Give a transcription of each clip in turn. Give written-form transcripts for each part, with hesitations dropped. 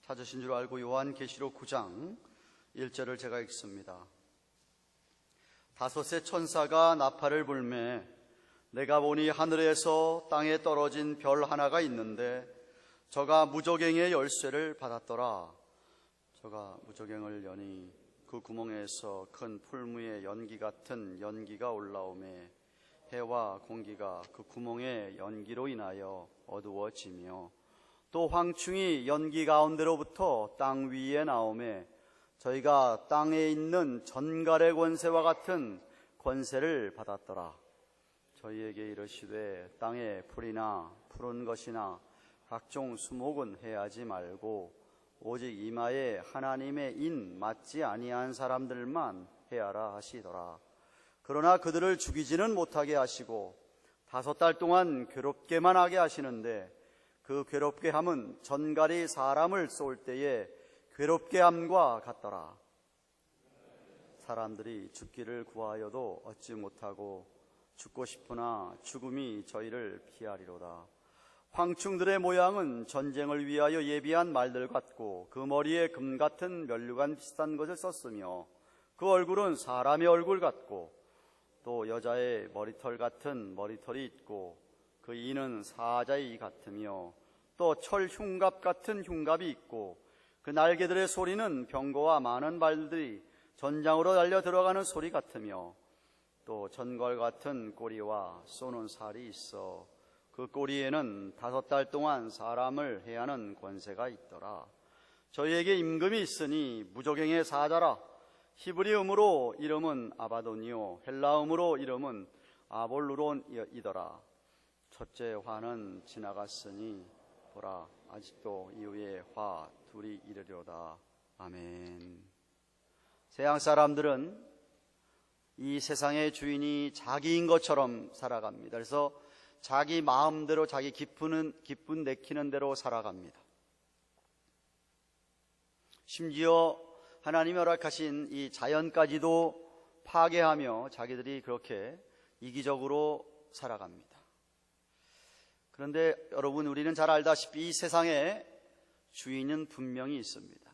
찾으신 줄 알고 요한계시록 9장 1절을 제가 읽습니다. 다섯의 천사가 나팔을 불매 내가 보니 하늘에서 땅에 떨어진 별 하나가 있는데 저가 무저갱의 열쇠를 받았더라. 저가 무저갱을 여니 그 구멍에서 큰 풀무의 연기 같은 연기가 올라오매 해와 공기가 그 구멍의 연기로 인하여 어두워지며 또 황충이 연기 가운데로부터 땅 위에 나오매 저희가 땅에 있는 전갈의 권세와 같은 권세를 받았더라. 저희에게 이르시되 땅에 풀이나 푸른 것이나 각종 수목은 해하지 말고 오직 이마에 하나님의 인 맞지 아니한 사람들만 해하라 하시더라. 그러나 그들을 죽이지는 못하게 하시고 5달 동안 괴롭게만 하게 하시는데 그 괴롭게 함은 전갈이 사람을 쏠 때에 괴롭게 함과 같더라. 사람들이 죽기를 구하여도 얻지 못하고 죽고 싶으나 죽음이 저희를 피하리로다. 황충들의 모양은 전쟁을 위하여 예비한 말들 같고 그 머리에 금 같은 면류관 비슷한 것을 썼으며 그 얼굴은 사람의 얼굴 같고 또 여자의 머리털 같은 머리털이 있고 그 이는 사자의 이 같으며 또 철 흉갑 같은 흉갑이 있고 그 날개들의 소리는 병거와 많은 발들이 전장으로 달려 들어가는 소리 같으며 또 전걸 같은 꼬리와 쏘는 살이 있어 그 꼬리에는 5달 동안 사람을 해하는 권세가 있더라. 저희에게 임금이 있으니 무저갱의 사자라. 히브리음으로 이름은 아바돈이요 헬라음으로 이름은 아볼루론이더라. 첫째 화는 지나갔으니 보라 아직도 이후에 화 둘이 이르려다. 아멘. 세상 사람들은 이 세상의 주인이 자기인 것처럼 살아갑니다. 그래서 자기 마음대로 자기 기쁜 내키는 대로 살아갑니다. 심지어 하나님이 허락하신 이 자연까지도 파괴하며 자기들이 그렇게 이기적으로 살아갑니다. 그런데 여러분, 우리는 잘 알다시피 이 세상에 주인은 분명히 있습니다.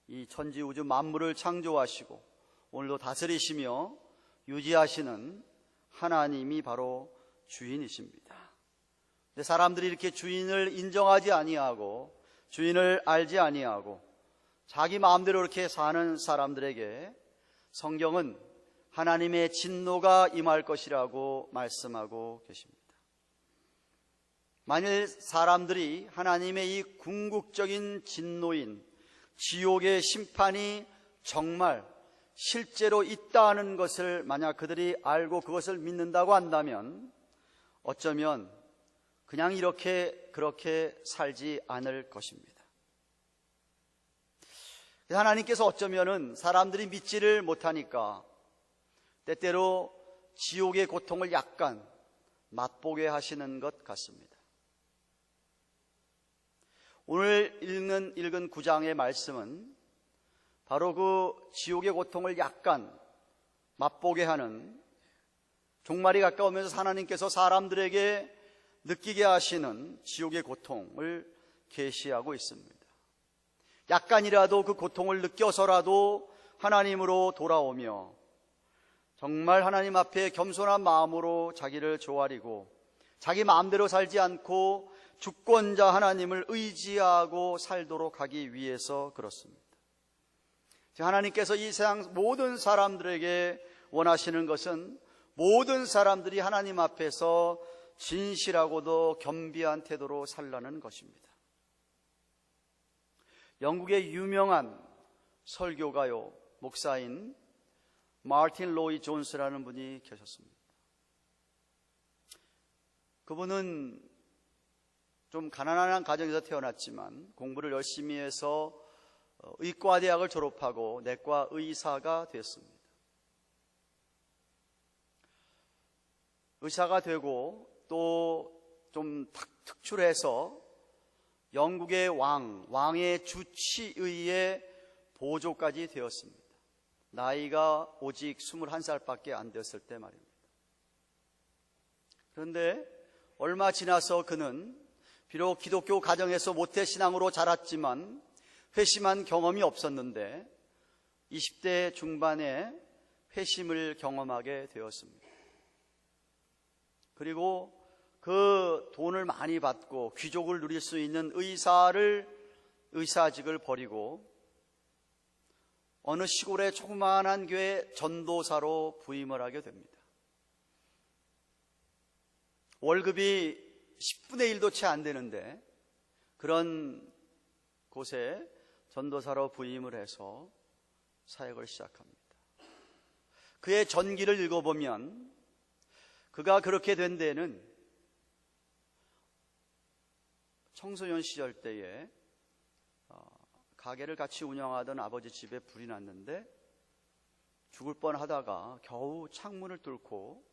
이 천지우주 만물을 창조하시고 오늘도 다스리시며 유지하시는 하나님이 바로 주인이십니다. 근데 사람들이 이렇게 주인을 인정하지 아니하고 주인을 알지 아니하고 자기 마음대로 이렇게 사는 사람들에게 성경은 하나님의 진노가 임할 것이라고 말씀하고 계십니다. 만일 사람들이 하나님의 이 궁극적인 진노인 지옥의 심판이 정말 실제로 있다는 것을 만약 그들이 알고 그것을 믿는다고 한다면 어쩌면 그냥 그렇게 살지 않을 것입니다. 하나님께서 어쩌면은 사람들이 믿지를 못하니까 때때로 지옥의 고통을 약간 맛보게 하시는 것 같습니다. 오늘 읽은 9장의 말씀은 바로 그 지옥의 고통을 약간 맛보게 하는, 종말이 가까우면서 하나님께서 사람들에게 느끼게 하시는 지옥의 고통을 계시하고 있습니다. 약간이라도 그 고통을 느껴서라도 하나님으로 돌아오며 정말 하나님 앞에 겸손한 마음으로 자기를 조아리고 자기 마음대로 살지 않고 주권자 하나님을 의지하고 살도록 하기 위해서 그렇습니다. 하나님께서 이 세상 모든 사람들에게 원하시는 것은 모든 사람들이 하나님 앞에서 진실하고도 겸비한 태도로 살라는 것입니다. 영국의 유명한 설교가요 목사인 마틴 로이 존스라는 분이 계셨습니다. 그분은 좀 가난한 가정에서 태어났지만 공부를 열심히 해서 의과대학을 졸업하고 내과 의사가 됐습니다. 의사가 되고 또 좀 특출해서 영국의 왕의 주치의의 보조까지 되었습니다. 나이가 오직 21살밖에 안 되었을 때 말입니다. 그런데 얼마 지나서 그는 비록 기독교 가정에서 모태신앙으로 자랐지만 회심한 경험이 없었는데 20대 중반에 회심을 경험하게 되었습니다. 그리고 그 돈을 많이 받고 귀족을 누릴 수 있는 의사직을 버리고 어느 시골의 조그마한 교회 전도사로 부임을 하게 됩니다. 월급이 10분의 1도 채 안 되는데 그런 곳에 전도사로 부임을 해서 사역을 시작합니다. 그의 전기를 읽어보면 그가 그렇게 된 데는 청소년 시절 때에 가게를 같이 운영하던 아버지 집에 불이 났는데 죽을 뻔하다가 겨우 창문을 뚫고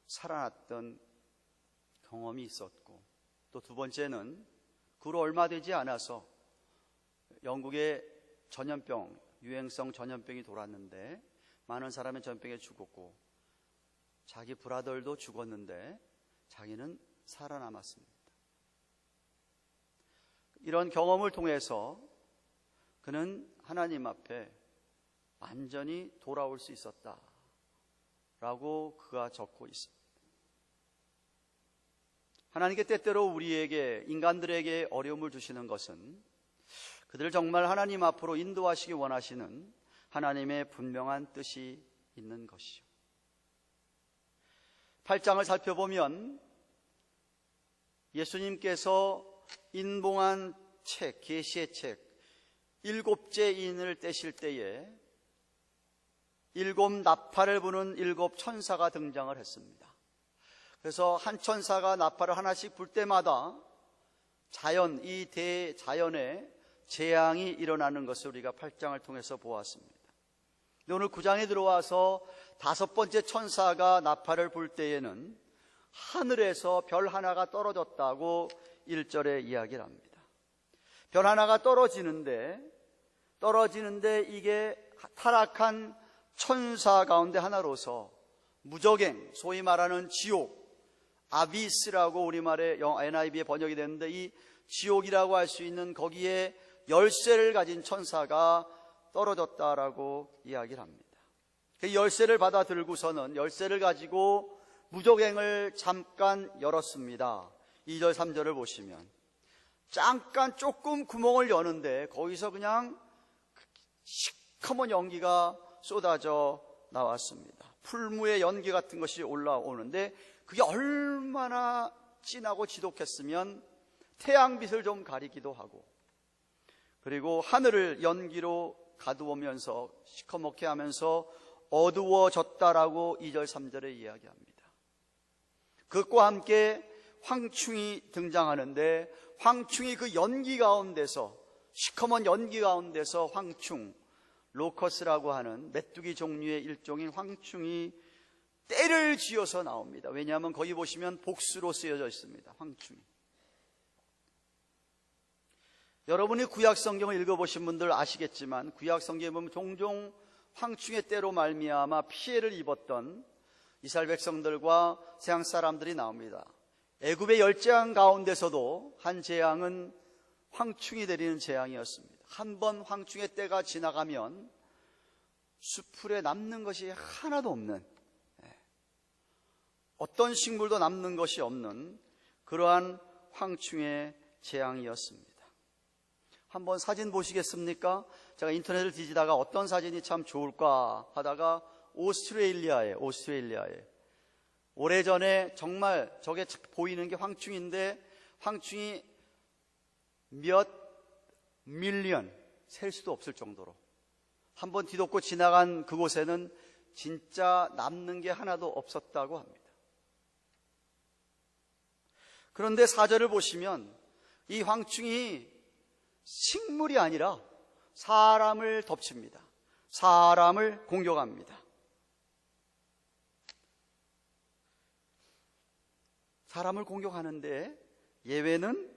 살아났던 경험이 있었고, 또 두 번째는 그 후로 얼마 되지 않아서 영국에 전염병, 유행성 전염병이 돌았는데 많은 사람이 전염병에 죽었고 자기 브라더도 죽었는데 자기는 살아남았습니다. 이런 경험을 통해서 그는 하나님 앞에 완전히 돌아올 수 있었다라고 그가 적고 있습니다. 하나님께 때때로 우리에게, 인간들에게 어려움을 주시는 것은 그들을 정말 하나님 앞으로 인도하시기 원하시는 하나님의 분명한 뜻이 있는 것이죠. 8장을 살펴보면 예수님께서 인봉한 책, 계시의 책 7째 인을 떼실 때에 7 나팔을 부는 7 천사가 등장을 했습니다. 그래서 한 천사가 나팔을 하나씩 불 때마다 이 대자연의 재앙이 일어나는 것을 우리가 8장을 통해서 보았습니다. 오늘 9장에 들어와서 5번째 천사가 나팔을 불 때에는 하늘에서 별 하나가 떨어졌다고 1절에 이야기를 합니다. 별 하나가 떨어지는데 이게 타락한 천사 가운데 하나로서 무저갱, 소위 말하는 지옥, 아비스라고 우리말에 NIV에 번역이 됐는데 이 지옥이라고 할 수 있는 거기에 열쇠를 가진 천사가 떨어졌다라고 이야기를 합니다. 그 열쇠를 받아 들고서는 열쇠를 가지고 무저갱을 잠깐 열었습니다. 2절 3절을 보시면 잠깐 조금 구멍을 여는데 거기서 그냥 시커먼 연기가 쏟아져 나왔습니다. 풀무의 연기 같은 것이 올라오는데 그게 얼마나 진하고 지독했으면 태양빛을 좀 가리기도 하고, 그리고 하늘을 연기로 가두오면서 시커멓게 하면서 어두워졌다라고 2절 3절에 이야기합니다. 그것과 함께 황충이 등장하는데 황충이 그 연기 가운데서, 시커먼 연기 가운데서 황충, 로커스라고 하는 메뚜기 종류의 일종인 황충이 떼를 쥐어서 나옵니다. 왜냐하면 거기 보시면 복수로 쓰여져 있습니다. 황충이. 여러분이 구약성경을 읽어보신 분들 아시겠지만 구약성경에 보면 종종 황충의 떼로 말미암아 피해를 입었던 이스라엘 백성들과 세상 사람들이 나옵니다. 애굽의 10재앙 가운데서도 한 재앙은 황충이 내리는 재앙이었습니다. 한 번 황충의 때가 지나가면 수풀에 남는 것이 하나도 없는, 어떤 식물도 남는 것이 없는 그러한 황충의 재앙이었습니다. 한번 사진 보시겠습니까? 제가 인터넷을 뒤지다가 어떤 사진이 참 좋을까 하다가 오스트레일리아에 오래전에 정말 저게 보이는 게 황충인데 황충이 몇 밀리언 셀 수도 없을 정도로 한번 뒤덮고 지나간 그곳에는 진짜 남는 게 하나도 없었다고 합니다. 그런데 4절을 보시면 이 황충이 식물이 아니라 사람을 덮칩니다. 사람을 공격합니다. 사람을 공격하는데 예외는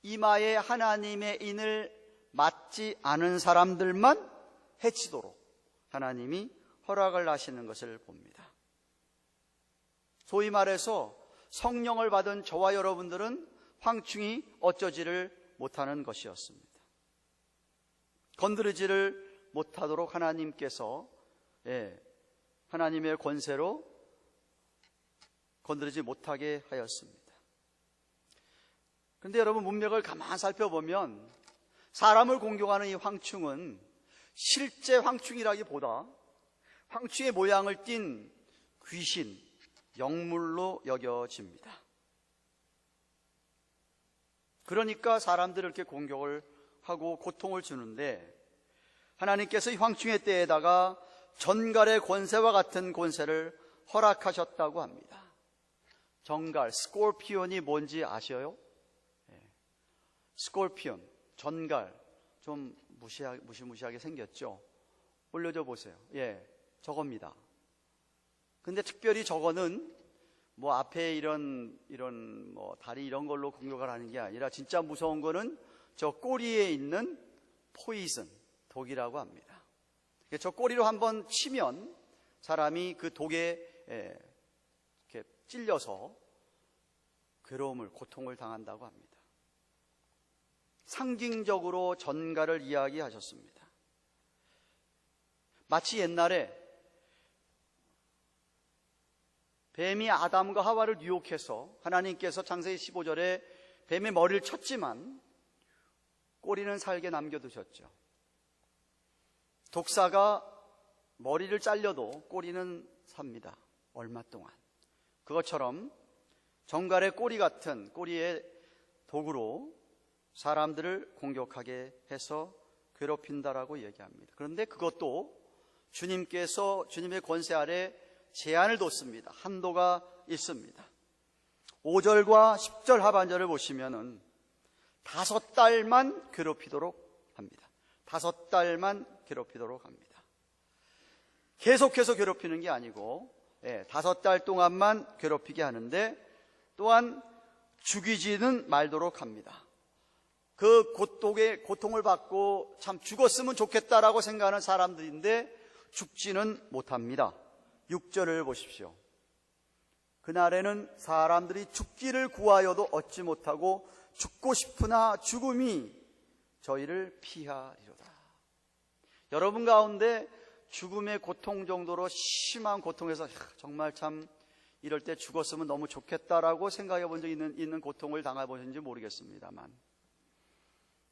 이마에 하나님의 인을 맞지 않은 사람들만 해치도록 하나님이 허락을 하시는 것을 봅니다. 소위 말해서 성령을 받은 저와 여러분들은 황충이 어쩌지를 못하는 것이었습니다. 건드리지를 못하도록 하나님께서 하나님의 권세로 건드리지 못하게 하였습니다. 그런데 여러분, 문맥을 가만 살펴보면 사람을 공격하는 이 황충은 실제 황충이라기보다 황충의 모양을 띤 귀신, 영물로 여겨집니다. 그러니까 사람들을 이렇게 공격을 하고 고통을 주는데, 하나님께서 이 황충의 때에다가 전갈의 권세와 같은 권세를 허락하셨다고 합니다. 전갈, 스콜피온이 뭔지 아셔요? 스콜피온, 전갈, 좀 무시무시하게 생겼죠? 올려줘 보세요. 저겁니다. 근데 특별히 저거는 뭐 앞에 이런 뭐 다리 이런 걸로 공격을 하는 게 아니라 진짜 무서운 거는 저 꼬리에 있는 포이즌, 독이라고 합니다. 저 꼬리로 한번 치면 사람이 그 독에 이렇게 찔려서 괴로움을, 고통을 당한다고 합니다. 상징적으로 전갈을 이야기하셨습니다. 마치 옛날에 뱀이 아담과 하와를 유혹해서 하나님께서 창세기 15절에 뱀의 머리를 쳤지만 꼬리는 살게 남겨두셨죠. 독사가 머리를 잘려도 꼬리는 삽니다. 얼마 동안. 그것처럼 전갈의 꼬리 같은 꼬리의 독으로 사람들을 공격하게 해서 괴롭힌다라고 얘기합니다. 그런데 그것도 주님께서 주님의 권세 아래 제한을 뒀습니다. 한도가 있습니다. 5절과 10절 하반절을 보시면은 5달만 괴롭히도록 합니다. 5달만 괴롭히도록 합니다. 계속해서 괴롭히는 게 아니고 5달 동안만 괴롭히게 하는데, 또한 죽이지는 말도록 합니다. 그 고통을 받고 참 죽었으면 좋겠다라고 생각하는 사람들인데 죽지는 못합니다. 6절을 보십시오. 그날에는 사람들이 죽기를 구하여도 얻지 못하고 죽고 싶으나 죽음이 저희를 피하리로다. 여러분 가운데 죽음의 고통 정도로 심한 고통에서 정말 참 이럴 때 죽었으면 너무 좋겠다라고 생각해 본 적 있는 고통을 당해보셨는지 모르겠습니다만,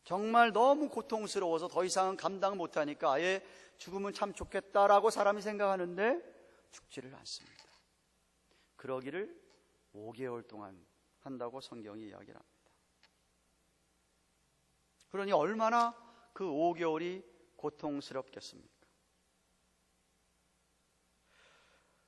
정말 너무 고통스러워서 더 이상은 감당 못하니까 아예 죽으면 참 좋겠다라고 사람이 생각하는데 죽지를 않습니다. 그러기를 5개월 동안 한다고 성경이 이야기를 합니다. 그러니 얼마나 그 5개월이 고통스럽겠습니까?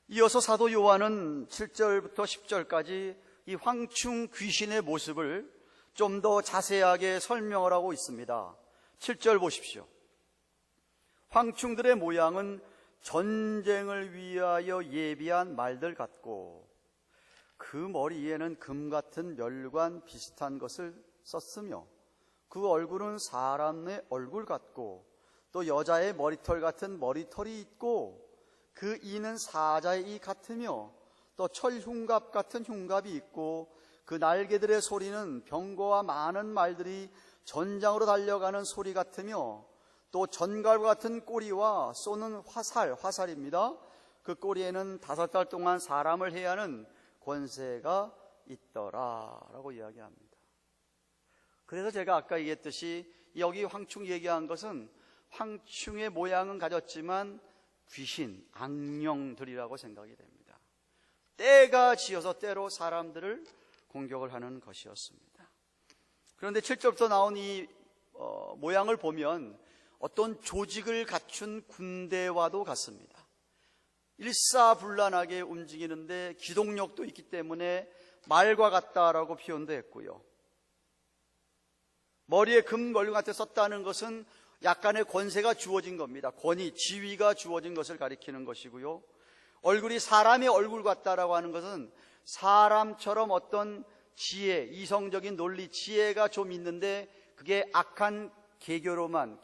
이어서 사도 요한은 7절부터 10절까지 이 황충 귀신의 모습을 좀 더 자세하게 설명을 하고 있습니다. 7절 보십시오. 황충들의 모양은 전쟁을 위하여 예비한 말들 같고 그 머리에는 금 같은 멸관 비슷한 것을 썼으며 그 얼굴은 사람의 얼굴 같고 또 여자의 머리털 같은 머리털이 있고 그 이는 사자의 이 같으며 또 철흉갑 같은 흉갑이 있고 그 날개들의 소리는 병거와 많은 말들이 전장으로 달려가는 소리 같으며 또 전갈과 같은 꼬리와 쏘는 화살입니다. 그 꼬리에는 5달 동안 사람을 해야 하는 권세가 있더라라고 이야기합니다. 그래서 제가 아까 얘기했듯이 여기 황충 얘기한 것은 황충의 모양은 가졌지만 귀신, 악령들이라고 생각이 됩니다. 때가 지어서 때로 사람들을 공격을 하는 것이었습니다. 그런데 7절부터 나온 이 모양을 보면 어떤 조직을 갖춘 군대와도 같습니다. 일사불란하게 움직이는데 기동력도 있기 때문에 말과 같다라고 표현도 했고요. 머리에 금 멀gat 썼다는 것은 약간의 권세가 주어진 겁니다. 권위, 지위가 주어진 것을 가리키는 것이고요. 얼굴이 사람의 얼굴 같다라고 하는 것은 사람처럼 어떤 지혜, 이성적인 논리, 지혜가 좀 있는데 그게 악한 괴계로만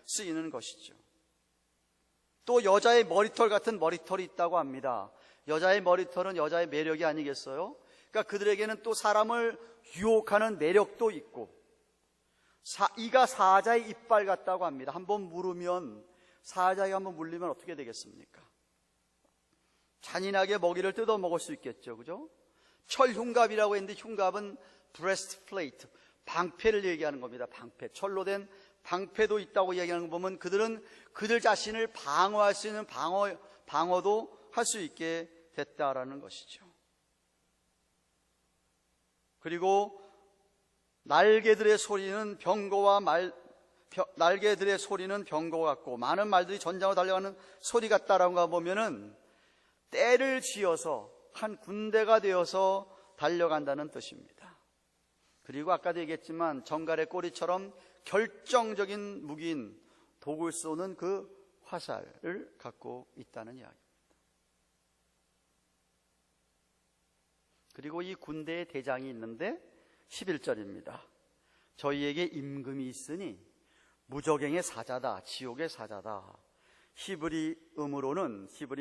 쓰이는 것이죠. 또 여자의 머리털 같은 머리털이 있다고 합니다. 여자의 머리털은 여자의 매력이 아니겠어요? 그러니까 그들에게는 또 사람을 유혹하는 매력도 있고 이가 사자의 이빨 같다고 합니다. 한번 물으면, 사자에게 한번 물리면 어떻게 되겠습니까? 잔인하게 먹이를 뜯어 먹을 수 있겠죠. 그죠? 철흉갑이라고 했는데, 흉갑은 breastplate, 방패를 얘기하는 겁니다. 방패. 철로 된 방패도 있다고 얘기하는 거 보면 그들은 그들 자신을 방어할 수 있는 방어도 할 수 있게 됐다라는 것이죠. 그리고 날개들의 소리는 병거와 날개들의 소리는 병거와 같고 많은 말들이 전장으로 달려가는 소리 같다라는 거 보면은 때를 지어서 한 군대가 되어서 달려간다는 뜻입니다. 그리고 아까도 얘기했지만 정갈의 꼬리처럼 결정적인 무기인 독을 쏘는 그 화살을 갖고 있다는 이야기입니다. 그리고 이 군대의 대장이 있는데 11절입니다. 저희에게 임금이 있으니 무저갱의 사자다, 지옥의 사자다. 히브리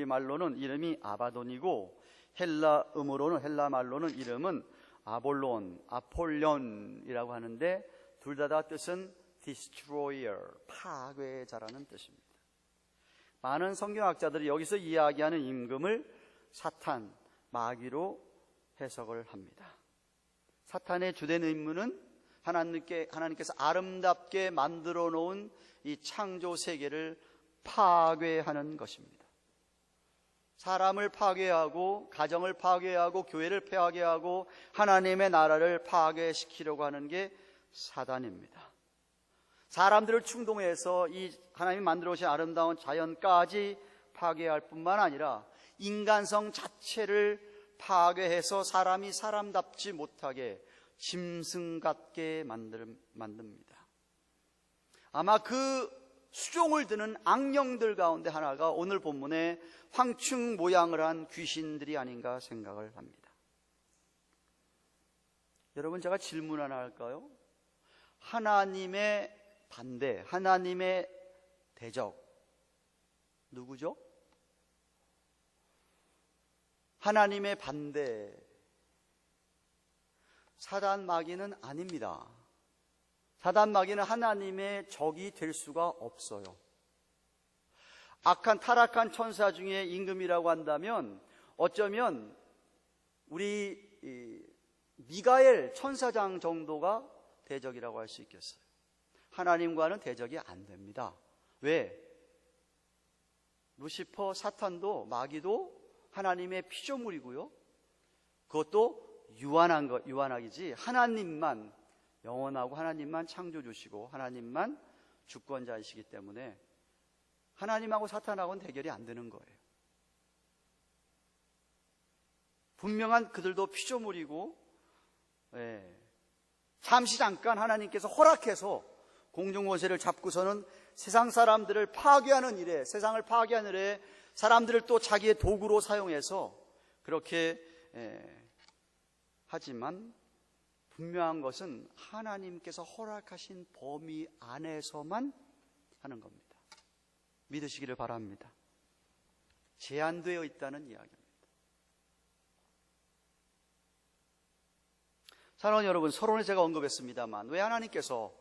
말로는 이름이 아바돈이고 헬라 말로는 이름은 아폴론이라고 하는데 둘 다 뜻은 destroyer, 파괴자라는 뜻입니다. 많은 성경학자들이 여기서 이야기하는 임금을 사탄, 마귀로 해석을 합니다. 사탄의 주된 임무는 하나님께서 아름답게 만들어 놓은 이 창조 세계를 파괴하는 것입니다. 사람을 파괴하고 가정을 파괴하고 교회를 파괴하고 하나님의 나라를 파괴시키려고 하는 게 사단입니다. 사람들을 충동해서 이 하나님이 만들어 오신 아름다운 자연까지 파괴할 뿐만 아니라 인간성 자체를 파괴해서 사람이 사람답지 못하게 짐승 같게 만듭니다. 아마 그 수종을 드는 악령들 가운데 하나가 오늘 본문에 황충 모양을 한 귀신들이 아닌가 생각을 합니다. 여러분, 제가 질문 하나 할까요? 하나님의 반대, 하나님의 대적 누구죠? 하나님의 반대, 사단 마귀는 아닙니다. 사단 마귀는 하나님의 적이 될 수가 없어요. 악한 타락한 천사 중에 임금이라고 한다면 어쩌면 우리 미가엘 천사장 정도가 대적이라고 할 수 있겠어요. 하나님과는 대적이 안 됩니다. 왜? 루시퍼, 사탄도 마귀도 하나님의 피조물이고요. 그것도 유한하기지 하나님만 영원하고 하나님만 창조주시고 하나님만 주권자이시기 때문에 하나님하고 사탄하고는 대결이 안 되는 거예요. 분명한 그들도 피조물이고 잠시 잠깐 하나님께서 허락해서 공중권세를 잡고서는 세상 사람들을 파괴하는 일에, 세상을 파괴하는 일에 사람들을 또 자기의 도구로 사용해서 그렇게 하지만 분명한 것은 하나님께서 허락하신 범위 안에서만 하는 겁니다. 믿으시기를 바랍니다. 제한되어 있다는 이야기입니다. 사랑하는 여러분, 서론에 제가 언급했습니다만 왜 하나님께서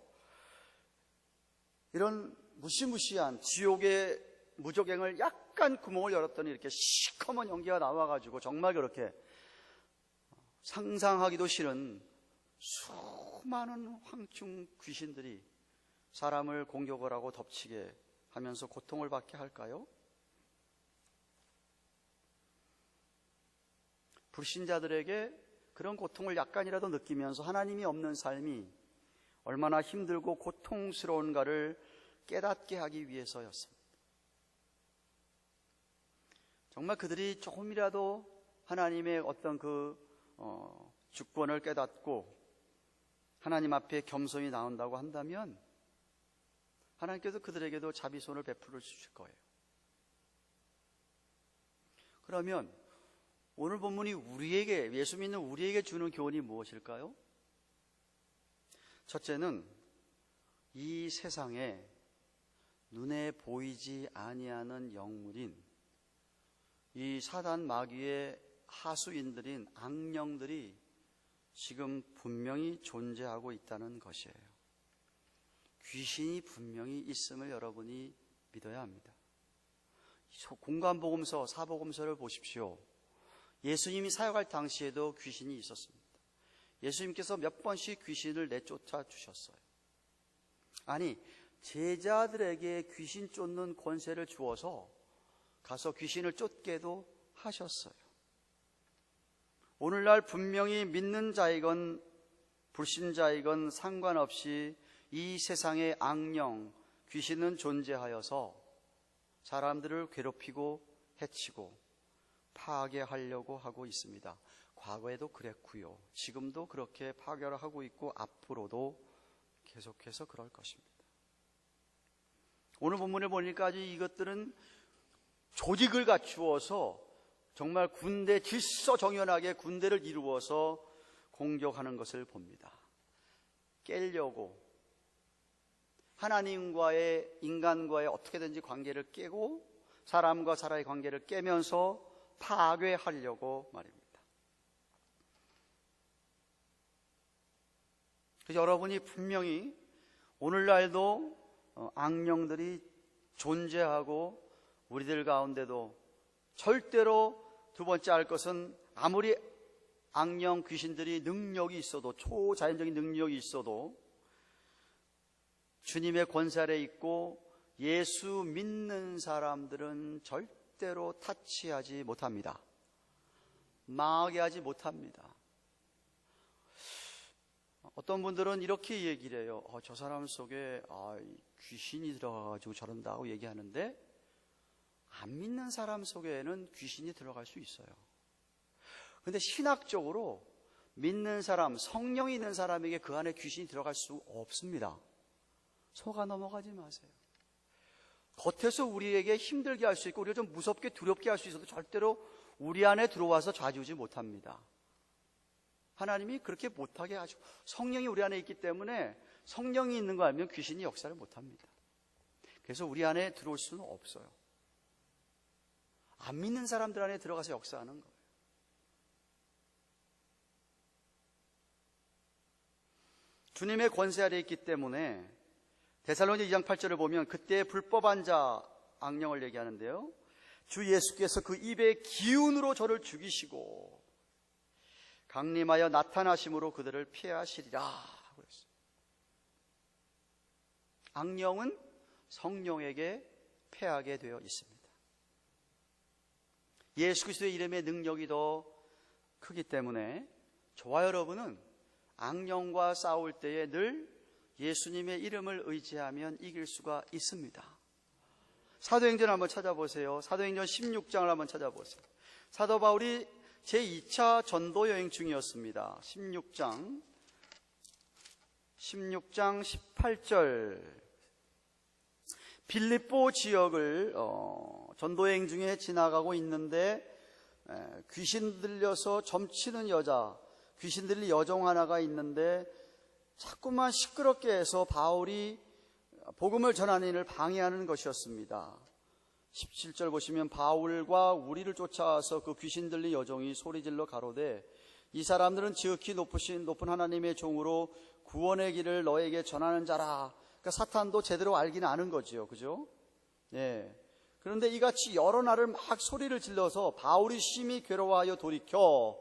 이런 무시무시한 지옥의 무저갱을 약간 구멍을 열었더니 이렇게 시커먼 연기가 나와가지고 정말 그렇게 상상하기도 싫은 수많은 황충 귀신들이 사람을 공격을 하고 덮치게 하면서 고통을 받게 할까요? 불신자들에게 그런 고통을 약간이라도 느끼면서 하나님이 없는 삶이 얼마나 힘들고 고통스러운가를 깨닫게 하기 위해서였습니다. 정말 그들이 조금이라도 하나님의 어떤 주권을 깨닫고 하나님 앞에 겸손히 나온다고 한다면 하나님께서 그들에게도 자비손을 베풀어 주실 거예요. 그러면 오늘 본문이 우리에게, 예수 믿는 우리에게 주는 교훈이 무엇일까요? 첫째는 이 세상에 눈에 보이지 아니하는 영물인 이 사단 마귀의 하수인들인 악령들이 지금 분명히 존재하고 있다는 것이에요. 귀신이 분명히 있음을 여러분이 믿어야 합니다. 공관복음서, 사복음서를 보십시오. 예수님이 사역할 당시에도 귀신이 있었습니다. 예수님께서 몇 번씩 귀신을 내쫓아 주셨어요. 아니, 제자들에게 귀신 쫓는 권세를 주어서 가서 귀신을 쫓게도 하셨어요. 오늘날 분명히 믿는 자이건 불신자이건 상관없이 이 세상의 악령, 귀신은 존재하여서 사람들을 괴롭히고 해치고 파괴하려고 하고 있습니다. 과거에도 그랬고요. 지금도 그렇게 파괴를 하고 있고 앞으로도 계속해서 그럴 것입니다. 오늘 본문에 보니까 이것들은 조직을 갖추어서 정말 군대 질서정연하게 군대를 이루어서 공격하는 것을 봅니다. 깨려고 하나님과의 인간과의 어떻게든지 관계를 깨고 사람과 사람의 관계를 깨면서 파괴하려고 말입니다. 그래서 여러분이 분명히 오늘날도 악령들이 존재하고 우리들 가운데도 절대로 두 번째 알 것은 아무리 악령 귀신들이 능력이 있어도 초자연적인 능력이 있어도 주님의 권세 아래 있고 예수 믿는 사람들은 절대로 타치하지 못합니다. 망하게 하지 못합니다. 어떤 분들은 이렇게 얘기를 해요. 저 사람 속에 귀신이 들어가가지고 저런다고 얘기하는데 안 믿는 사람 속에는 귀신이 들어갈 수 있어요. 그런데 신학적으로 믿는 사람, 성령이 있는 사람에게 그 안에 귀신이 들어갈 수 없습니다. 속아 넘어가지 마세요. 겉에서 우리에게 힘들게 할 수 있고 우리가 좀 무섭게 두렵게 할 수 있어도 절대로 우리 안에 들어와서 좌지우지 못합니다. 하나님이 그렇게 못하게 하시고 성령이 우리 안에 있기 때문에 성령이 있는 거 알면 귀신이 역사를 못합니다. 그래서 우리 안에 들어올 수는 없어요. 안 믿는 사람들 안에 들어가서 역사하는 거예요. 주님의 권세 아래 있기 때문에 데살로니가 2장 8절을 보면 그때 불법한 자 악령을 얘기하는데요. 주 예수께서 그 입의 기운으로 저를 죽이시고 강림하여 나타나심으로 그들을 피하시리라 그랬어요. 악령은 성령에게 패하게 되어 있습니다. 예수 그리스도의 이름의 능력이 더 크기 때문에 저와 여러분은 악령과 싸울 때에 늘 예수님의 이름을 의지하면 이길 수가 있습니다. 사도행전 한번 찾아보세요. 사도행전 16장을 한번 찾아보세요. 사도 바울이 제2차 전도 여행 중이었습니다. 16장 18절 빌립보 지역을 전도여행 중에 지나가고 있는데 귀신 들려서 점치는 여자, 귀신 들린 여종 하나가 있는데 자꾸만 시끄럽게 해서 바울이 복음을 전하는 일을 방해하는 것이었습니다. 17절 보시면 바울과 우리를 쫓아와서 그 귀신 들린 여종이 소리질러 가로되 이 사람들은 지극히 높은 하나님의 종으로 구원의 길을 너에게 전하는 자라. 그러니까 사탄도 제대로 알기는 아는 거지요. 그죠? 예. 그런데 이같이 여러 날을 막 소리를 질러서 바울이 심히 괴로워하여 돌이켜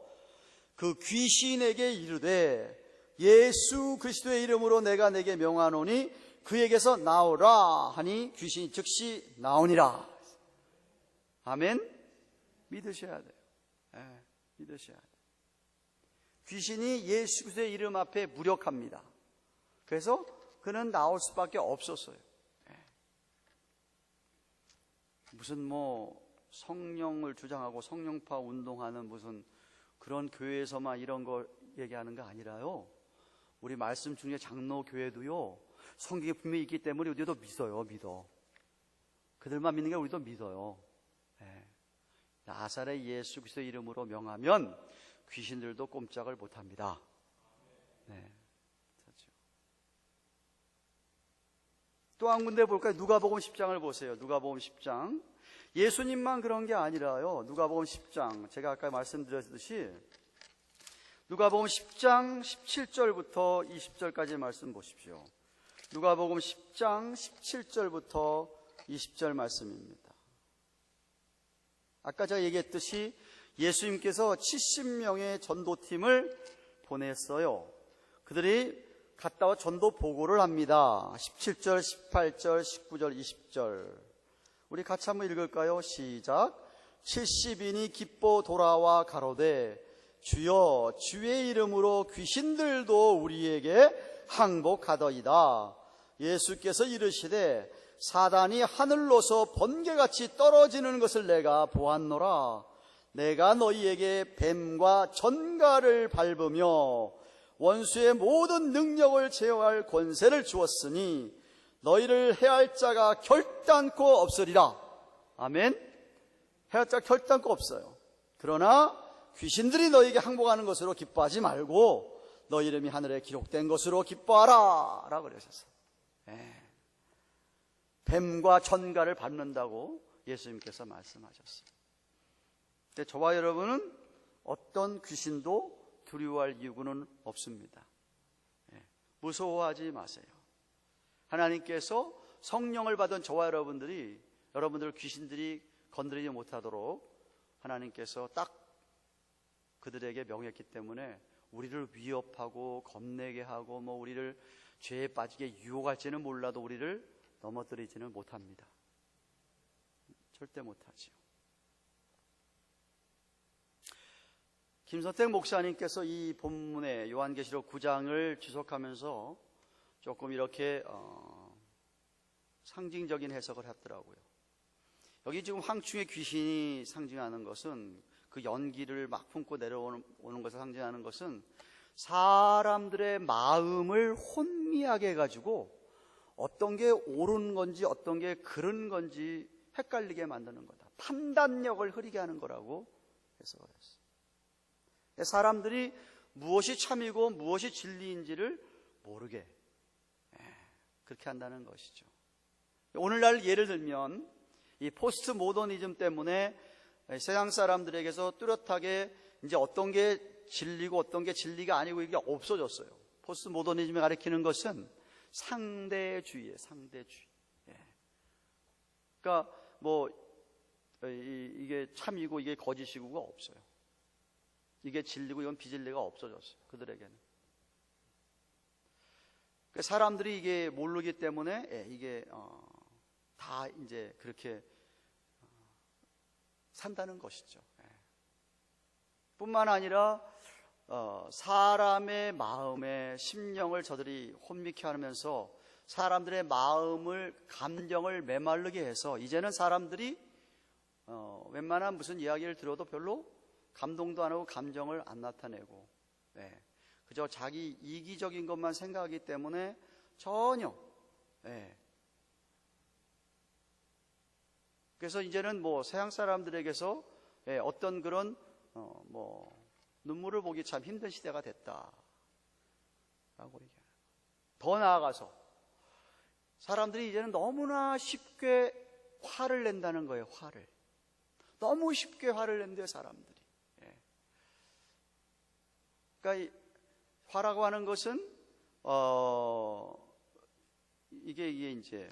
그 귀신에게 이르되 예수 그리스도의 이름으로 내가 내게 명하노니 그에게서 나오라 하니 귀신이 즉시 나오니라. 아멘? 믿으셔야 돼요. 예, 믿으셔야 돼요. 귀신이 예수 그리스도의 이름 앞에 무력합니다. 그래서 그는 나올 수밖에 없었어요. 예. 무슨 성령을 주장하고 성령파 운동하는 무슨 그런 교회에서만 이런 거 얘기하는 거 아니라요. 우리 말씀 중에 장로 교회도요. 성경에 분명히 있기 때문에 우리도 믿어. 그들만 믿는 게 우리도 믿어요. 네. 나사렛 예수 그리스도의 이름으로 명하면 귀신들도 꼼짝을 못합니다. 네. 그렇죠. 또 한 군데 볼까요? 누가복음 10장을 보세요. 누가복음 10장. 예수님만 그런 게 아니라요. 누가복음 10장. 제가 아까 말씀드렸듯이 누가복음 10장 17절부터 20절까지 말씀 보십시오. 누가복음 10장 17절부터 20절 말씀입니다. 아까 제가 얘기했듯이 예수님께서 70명의 전도팀을 보냈어요. 그들이 갔다 와 전도 보고를 합니다. 17절, 18절, 19절, 20절. 우리 같이 한번 읽을까요? 시작. 70인이 기뻐 돌아와 가로되 주여 주의 이름으로 귀신들도 우리에게 항복하더이다. 예수께서 이르시되 사단이 하늘로서 번개같이 떨어지는 것을 내가 보았노라. 내가 너희에게 뱀과 전갈을 밟으며 원수의 모든 능력을 제어할 권세를 주었으니 너희를 해할 자가 결단코 없으리라. 아멘. 해할 자가 결단코 없어요. 그러나 귀신들이 너희에게 항복하는 것으로 기뻐하지 말고 너희 이름이 하늘에 기록된 것으로 기뻐하라 라고 그러셨어요. 뱀과 전갈을 밟는다고 예수님께서 말씀하셨어요. 근데 저와 여러분은 어떤 귀신도 두려워할 이유는 없습니다. 무서워하지 마세요. 하나님께서 성령을 받은 저와 여러분들이 여러분들 귀신들이 건드리지 못하도록 하나님께서 딱 그들에게 명했기 때문에 우리를 위협하고 겁내게 하고 우리를 죄에 빠지게 유혹할지는 몰라도 우리를 넘어뜨리지는 못합니다. 절대 못하지요. 김선택 목사님께서 이 본문의 요한계시록 9장을 지속하면서 조금 이렇게 상징적인 해석을 했더라고요. 여기 지금 황충의 귀신이 상징하는 것은 그 연기를 막 품고 내려오는 것을 상징하는 것은 사람들의 마음을 혼미하게 해가지고 어떤 게 옳은 건지 어떤 게 그른 건지 헷갈리게 만드는 거다. 판단력을 흐리게 하는 거라고 해석을 했어요. 사람들이 무엇이 참이고 무엇이 진리인지를 모르게 그렇게 한다는 것이죠. 오늘날 예를 들면 이 포스트 모더니즘 때문에 세상 사람들에게서 뚜렷하게 이제 어떤 게 진리고 어떤 게 진리가 아니고 이게 없어졌어요. 포스트 모더니즘이 가리키는 것은 상대주의예요. 상대주의. 그러니까 이게 참이고 이게 거짓이고가 없어요. 이게 진리고 이건 비진리가 없어졌어요. 그들에게는. 사람들이 이게 모르기 때문에 이게 다 이제 그렇게 산다는 것이죠. 뿐만 아니라 사람의 마음의 심령을 저들이 혼미케 하면서 사람들의 마음을 감정을 메마르게 해서 이제는 사람들이 웬만한 무슨 이야기를 들어도 별로 감동도 안 하고 감정을 안 나타내고 그저 자기 이기적인 것만 생각하기 때문에 전혀 그래서 이제는 서양 사람들에게서 어떤 그런 눈물을 보기 참 힘든 시대가 됐다라고 얘기해요. 더 나아가서 사람들이 이제는 너무나 쉽게 화를 낸다는 거예요. 화를 너무 쉽게 화를 낸대요. 사람들이. 그러니까 화라고 하는 것은 이게 이제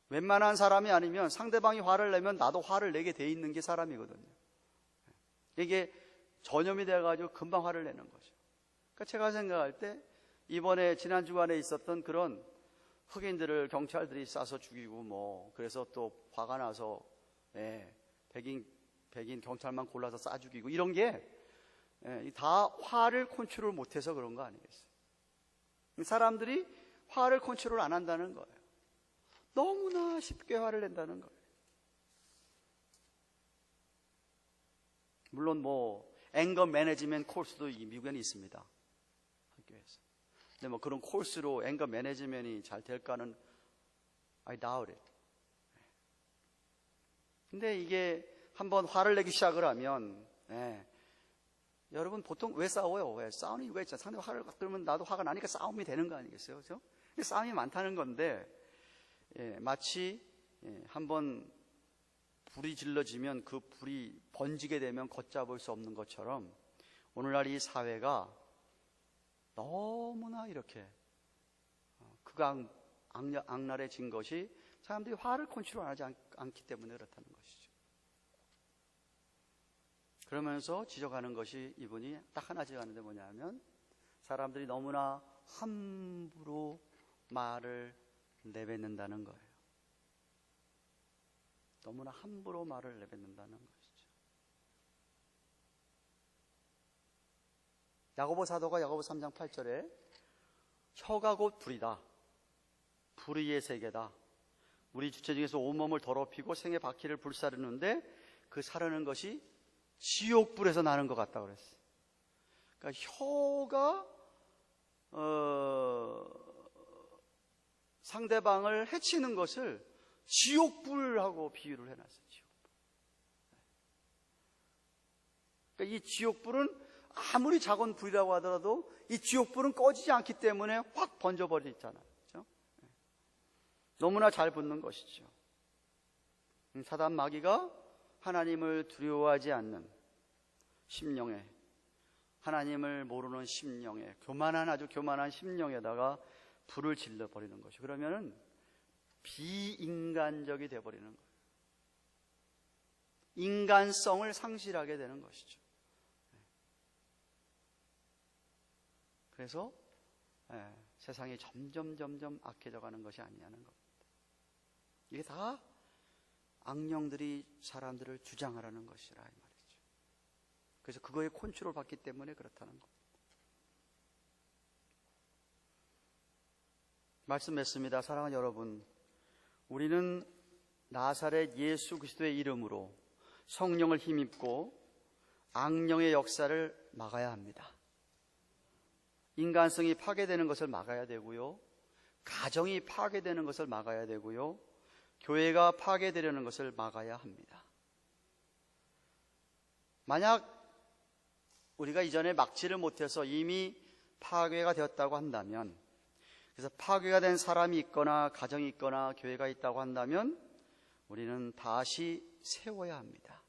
웬만한 사람이 아니면 상대방이 화를 내면 나도 화를 내게 돼 있는 게 사람이거든요. 이게 전염이 돼가지고 금방 화를 내는 거죠. 그러니까 제가 생각할 때 이번에 지난 주간에 있었던 그런 흑인들을 경찰들이 쏴서 죽이고 그래서 또 화가 나서 백인 경찰만 골라서 쏴 죽이고 이런 게 다 화를 컨트롤 못해서 그런 거 아니겠어요? 사람들이 화를 컨트롤 안 한다는 거예요. 너무나 쉽게 화를 낸다는 거예요. 물론 앵거 매니지먼트 코र्스도 미국에는 있습니다. 학교에서. 근데 그런 코र्스로 앵거 매니지먼트이 잘 될까는 I doubt it. 근데 이게 한번 화를 내기 시작을 하면 여러분 보통 왜 싸워요? 왜 싸우는 이유가 있잖아요. 상대가 화를 끌면 나도 화가 나니까 싸움이 되는 거 아니겠어요? 그렇죠? 싸움이 많다는 건데 마치 한번 불이 질러지면 그 불이 번지게 되면 걷잡을 수 없는 것처럼 오늘날 이 사회가 너무나 이렇게 악랄해진 것이 사람들이 화를 컨트롤하지 않기 때문에 그렇다는 것이죠. 그러면서 지적하는 것이, 이분이 딱 하나 지적하는데 뭐냐면, 사람들이 너무나 함부로 말을 내뱉는다는 거예요. 너무나 함부로 말을 내뱉는다는 것이죠. 야고보 사도가 야고보 3장 8절에 혀가 곧 불이다, 불의의 세계다, 우리 주체 중에서 온몸을 더럽히고 생의 바퀴를 불사르는데 그 사르는 것이 지옥불에서 나는 것 같다고 그랬어요. 그러니까 혀가 상대방을 해치는 것을 지옥불하고 비유를 해놨어요. 지옥불. 그러니까 이 지옥불은 아무리 작은 불이라고 하더라도 이 지옥불은 꺼지지 않기 때문에 확 번져버리잖아요. 그렇죠? 너무나 잘 붙는 것이죠. 사단 마귀가 하나님을 두려워하지 않는 심령에, 하나님을 모르는 심령에, 아주 교만한 심령에다가 불을 질러버리는 것이죠. 그러면은 비인간적이 되어버리는 거예요. 인간성을 상실하게 되는 것이죠. 그래서 세상이 점점 악해져 가는 것이 아니냐는 겁니다. 이게 다 악령들이 사람들을 주장하라는 것이라 이 말이죠. 그래서 그거에 컨트롤 받기 때문에 그렇다는 겁니다. 말씀 맺습니다. 사랑하는 여러분, 우리는 나사렛 예수 그리스도의 이름으로 성령을 힘입고 악령의 역사를 막아야 합니다. 인간성이 파괴되는 것을 막아야 되고요, 가정이 파괴되는 것을 막아야 되고요, 교회가 파괴되려는 것을 막아야 합니다. 만약 우리가 이전에 막지를 못해서 이미 파괴가 되었다고 한다면, 그래서 파괴가 된 사람이 있거나 가정이 있거나 교회가 있다고 한다면 우리는 다시 세워야 합니다.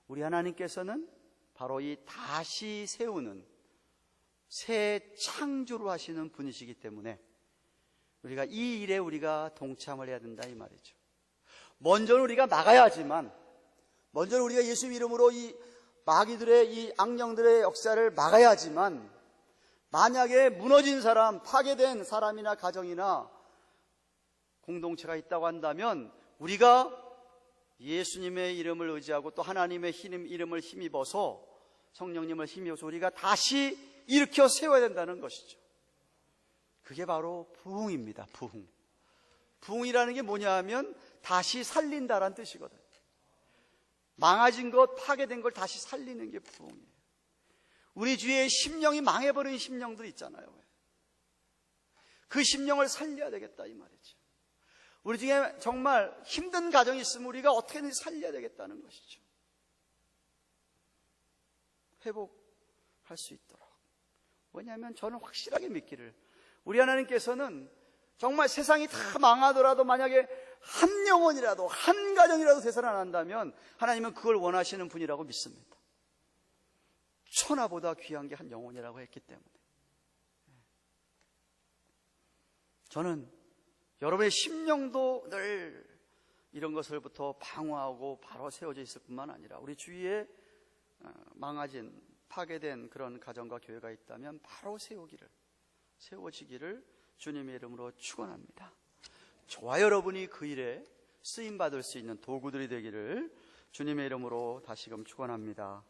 우리 하나님께서는 바로 이 다시 세우는 새 창조를 하시는 분이시기 때문에 우리가 이 일에 우리가 동참을 해야 된다 이 말이죠. 먼저는 우리가 막아야 하지만, 먼저는 우리가 예수 이름으로 이 마귀들의, 이 악령들의 역사를 막아야 하지만, 만약에 무너진 사람, 파괴된 사람이나 가정이나 공동체가 있다고 한다면 우리가 예수님의 이름을 의지하고 또 하나님의 이름을 힘입어서, 성령님을 힘입어서 우리가 다시 일으켜 세워야 된다는 것이죠. 그게 바로 부흥입니다. 부흥. 부흥이라는 게 뭐냐 하면 다시 살린다라는 뜻이거든요. 망가진 것, 파괴된 걸 다시 살리는 게 부흥이에요. 우리 주위에 심령이 망해버린 심령들 있잖아요. 그 심령을 살려야 되겠다 이 말이죠. 우리 중에 정말 힘든 가정이 있으면 우리가 어떻게든 살려야 되겠다는 것이죠. 회복할 수 있도록. 왜냐하면 저는 확실하게 믿기를, 우리 하나님께서는 정말 세상이 다 망하더라도 만약에 한 영혼이라도, 한 가정이라도 되살아난다면 하나님은 그걸 원하시는 분이라고 믿습니다. 천하보다 귀한 게 한 영혼이라고 했기 때문에 저는 여러분의 심령도 늘 이런 것을부터 방어하고 바로 세워져 있을 뿐만 아니라 우리 주위에 망가진, 파괴된 그런 가정과 교회가 있다면 바로 세워지기를 주님의 이름으로 축원합니다. 저와 여러분이 그 일에 쓰임받을 수 있는 도구들이 되기를 주님의 이름으로 다시금 축원합니다.